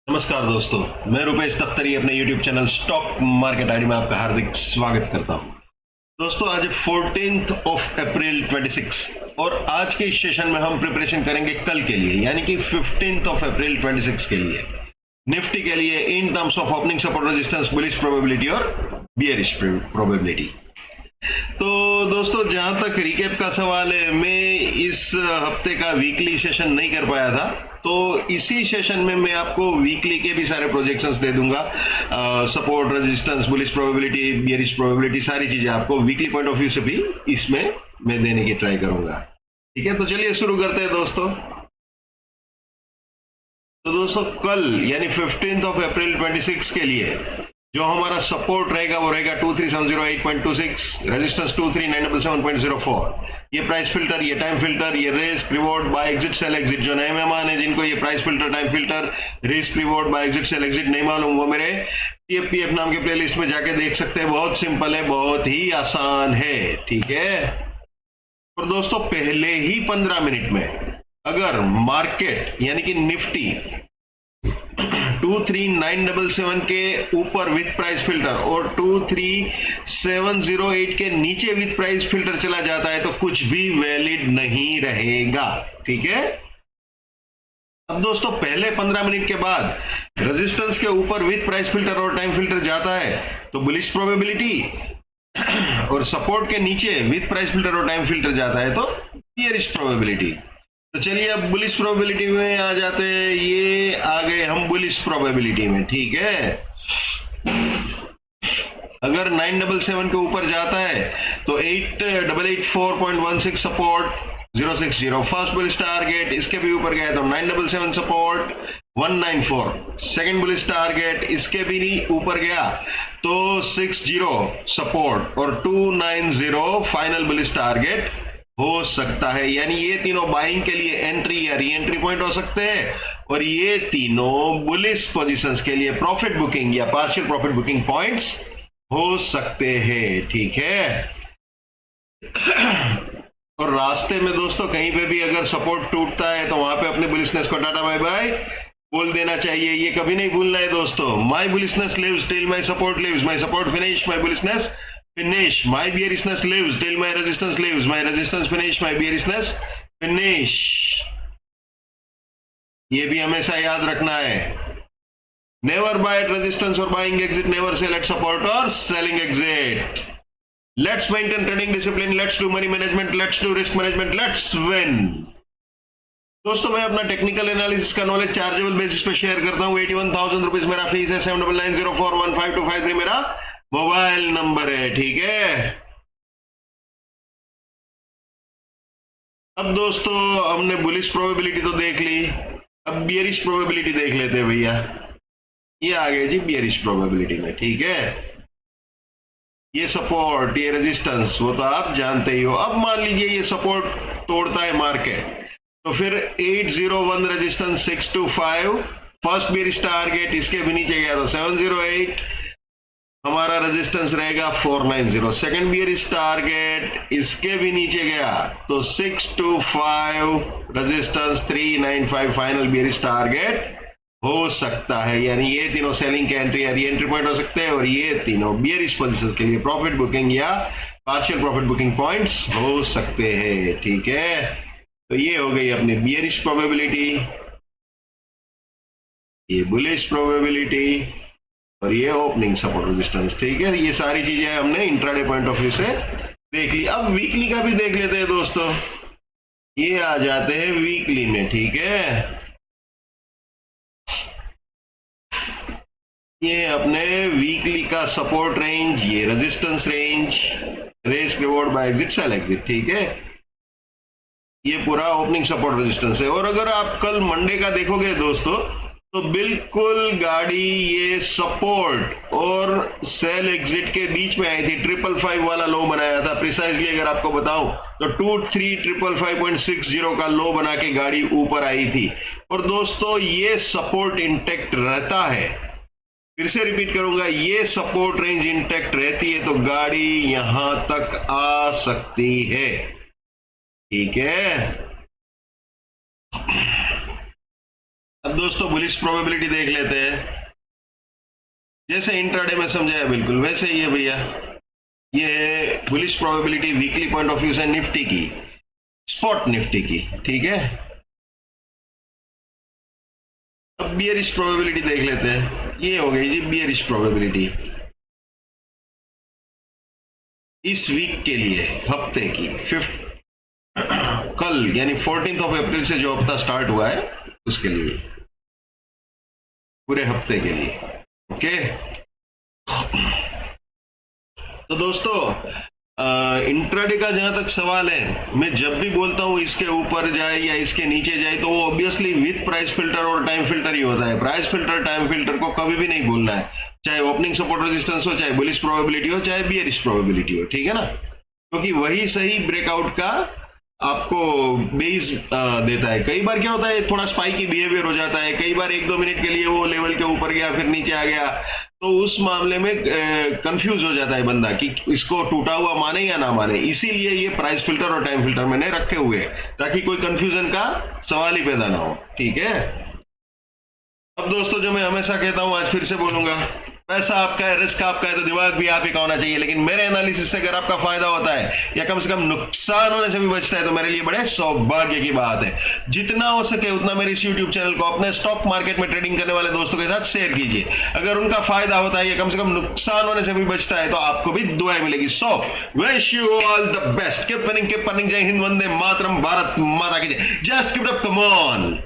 नमस्कार दोस्तों, मैं रुपेश दफ्तरी अपने YouTube channel stock market ID में आपका हार्दिक स्वागत करता हूं। दोस्तों, आज 14 अप्रैल 26 और आज के इस सेशन में हम प्रिपरेशन करेंगे कल के लिए, यानी कि 15 अप्रैल 26 के लिए, निफ्टी के लिए in terms of opening support, resistance, bullish probability और बियरिश प्रोबेबिलिटी। तो दोस्तों, जहां तक रिकेप का सवाल है, मैं इस हफ्ते का वीकली सेशन नहीं कर पाया था, तो इसी सेशन में मैं आपको वीकली के भी सारे प्रोजेक्शंस दे दूंगा। Support, resistance, bullish probability, bearish probability, सारी चीजें आपको वीकली पॉइंट ऑफ व्यू से भी इसमें मैं देने की ट्राई करूंगा। ठीक है, तो चलिए शुरू करते हैं दोस्तों। तो दोस्तों, कल यानी 15 अप्रैल 26 के लिए जो हमारा सपोर्ट रहेगा वो रहेगा 2370.8.26, रेजिस्टेंस 2397.04। ये प्राइस फिल्टर, ये टाइम फिल्टर, ये risk reward buy exit sell exit, जो नए मेहमान है जिनको ये price filter, time filter, risk reward buy exit sell exit नहीं मालूम, वो मेरे TFPF नाम के प्लेलिस्ट में जाके देख सकते हैं। बहुत सिंपल है, बहुत ही आसान है। ठीक है, और दोस्तों पहले ही 15 मिनट में अगर मार्केट यानी कि निफ्टी 23977 के ऊपर विथ प्राइस फिल्टर और 23708 के नीचे विथ प्राइस फिल्टर चला जाता है तो कुछ भी वैलिड नहीं रहेगा। ठीक है, अब दोस्तों पहले 15 मिनट के बाद रेजिस्टेंस के ऊपर विथ प्राइस फिल्टर और टाइम फिल्टर जाता है तो बुलिश प्रोबेबिलिटी, और सपोर्ट के नीचे विथ प्राइस फिल्टर और टाइम फिल्टर जाता है तो बियरिश प्रोबेबिलिटी। तो चलिए अब बुलिश प्रोबेबिलिटी में आ जाते हैं। ये आ गए हम बुलिश प्रोबेबिलिटी में। ठीक है, अगर 977 के ऊपर जाता है तो 8884.16 सपोर्ट, 060 फर्स्ट बुलिश टारगेट, इसके भी ऊपर गया तो 977 सपोर्ट, 194 सेकंड बुलिश टारगेट, इसके भी नहीं ऊपर गया तो 60 सपोर्ट और 290 फाइनल बुलिश टारगेट हो सकता है। यानी ये तीनों बाइंग के लिए एंट्री या री एंट्री पॉइंट हो सकते हैं, और ये तीनों बुलिश पोजीशंस के लिए प्रॉफिट बुकिंग या पार्शियल प्रॉफिट बुकिंग पॉइंट्स हो सकते हैं। ठीक है, और रास्ते में दोस्तों कहीं पे भी अगर सपोर्ट टूटता है तो वहां पे अपने बुलिशनेस को टाटा बाय बाय बोल देना चाहिए। ये कभी नहीं भूलना है दोस्तों। My bullishness lives till my support lives, my support finish, my bullishness finish, my bearishness lives till my resistance lives, my resistance finish, my bearishness finish। ये भी हमेशा याद रखना है। Never buy at resistance or buying exit, never sell at support or selling exit। Let's maintain trading discipline, let's do money management, let's do risk management, let's win। दोस्तों, मैं अपना technical analysis का नॉलेज चार्जेबल बेसिस पे share करता हूँ। 81,000 rupees मेरा fees है, 7990415253 मेरा मोबाइल नंबर है। ठीक है, अब दोस्तों हमने बुलिश प्रोबेबिलिटी तो देख ली, अब बियरिश प्रोबेबिलिटी देख लेते हैं भैया। ये आ गए जी बियरिश प्रोबेबिलिटी में। ठीक है, ये सपोर्ट, ये रेजिस्टेंस, वो तो आप जानते ही हो। अब मान लीजिए ये सपोर्ट तोड़ता है मार्केट, तो फिर 801 रेजिस्टेंस, 625 फर्स्ट बियरिश टारगेट, इसके भी नीचे गया तो 708 हमारा रेजिस्टेंस रहेगा, 490 सेकंड बियरिश टारगेट, इसके भी नीचे गया तो 625 रेजिस्टेंस, 395 फाइनल बियरिश टारगेट हो सकता है। यानी ये तीनों सेलिंग के एंट्री या री एंट्री पॉइंट हो सकते हैं, और ये तीनों बियरिश पोजीशन के लिए प्रॉफिट बुकिंग या पार्शियल प्रॉफिट बुकिंग पॉइंट्स हो सकते हैं। ठीक है, तो ये हो गई अपनी बियरिश प्रोबेबिलिटी, ये बुलिश प्रोबेबिलिटी, और ये ओपनिंग सपोर्ट रेजिस्टेंस। ठीक है, ये सारी चीजें हमने इंट्राडे पॉइंट ऑफ व्यू से देख ली। अब वीकली का भी देख लेते हैं दोस्तों। ये आ जाते हैं वीकली में। ठीक है, ये अपने वीकली का सपोर्ट रेंज, ये resistance range, risk reward buy exit sell exit. ठीक है, ये पूरा ओपनिंग सपोर्ट रेजिस्टेंस है। और अगर आप कल मंडे का देखोगे दोस्तों तो बिल्कुल गाड़ी ये सपोर्ट और सेल एग्जिट के बीच में आई थी। 555 वाला लो बनाया था। प्रिसाइजली अगर आपको बताऊं तो 2355.60 का लो बना के गाड़ी ऊपर आई थी। और दोस्तों ये सपोर्ट इंटैक्ट रहता है, फिर से रिपीट करूंगा, ये सपोर्ट रेंज इंटैक्ट रहती है तो गाड़ी यहां तक आ सकती है। ठीक है, अब दोस्तों बुलिश प्रोबेबिलिटी देख लेते हैं। जैसे इंट्राडे में समझाया बिल्कुल वैसे ही है भैया। ये है bullish probability weekly point of view से निफ्टी की, स्पॉट निफ्टी की, ठीक है। अब बियरिश प्रोबेबिलिटी देख लेते हैं। ये हो गई जी बियरिश प्रोबेबिलिटी इस वीक के लिए, हफ्ते की, कल यानी 14 अप्रैल से जो हफ्ता स्टार्ट हुआ है उसके लिए, पूरे हफ्ते के लिए। ओके, तो दोस्तों इंट्राडे का जहां तक सवाल है, मैं जब भी बोलता हूं इसके ऊपर जाए या इसके नीचे जाए तो वो ऑब्वियसली विथ प्राइस फिल्टर और टाइम फिल्टर ही होता है। प्राइस फिल्टर टाइम फिल्टर को कभी भी नहीं भूलना है, चाहे ओपनिंग सपोर्ट रेजिस्टेंस हो, चाहे बुलिश प्रोबेबिलिटी हो, चाहे बियरिश प्रोबेबिलिटी हो, ठीक है ना, क्योंकि वही सही ब्रेकआउट का आपको बेस देता है। कई बार क्या होता है, थोड़ा स्पाइकी बिहेवियर हो जाता है, कई बार 1-2 मिनट के लिए वो लेवल के ऊपर गया फिर नीचे आ गया, तो उस मामले में कंफ्यूज हो जाता है बंदा कि इसको टूटा हुआ माने या ना माने। इसीलिए ये प्राइस फिल्टर और टाइम फिल्टर मैंने रखे हुए ताकि कोई कंफ्यूजन का सवाल ही पैदा ना हो, ठीक है। अब दोस्तों जो मैं हमेशा कहता हूं आज फिर से बोलूंगा, पैसा आपका है, रिस्क आपका है, तो दिमाग भी आप ही का होना चाहिए। लेकिन मेरे एनालिसिस से अगर आपका फायदा होता है या कम से कम नुकसान होने से भी बचता है तो मेरे लिए बड़े सौभाग्य की बात है। जितना हो सके उतना मेरे इस यूट्यूब चैनल को अपने स्टॉक मार्केट में ट्रेडिंग करने वाले दोस्तों के साथ शेयर कीजिए। अगर उनका फायदा होता है या कम से कम नुकसान होने से भी बचता है तो आपको भी दुआएं मिलेगी। So wish you all the best, keep winning, keep earning. जय हिंद, वंदे मातरम, भारत माता की जय, just keep it up, come on.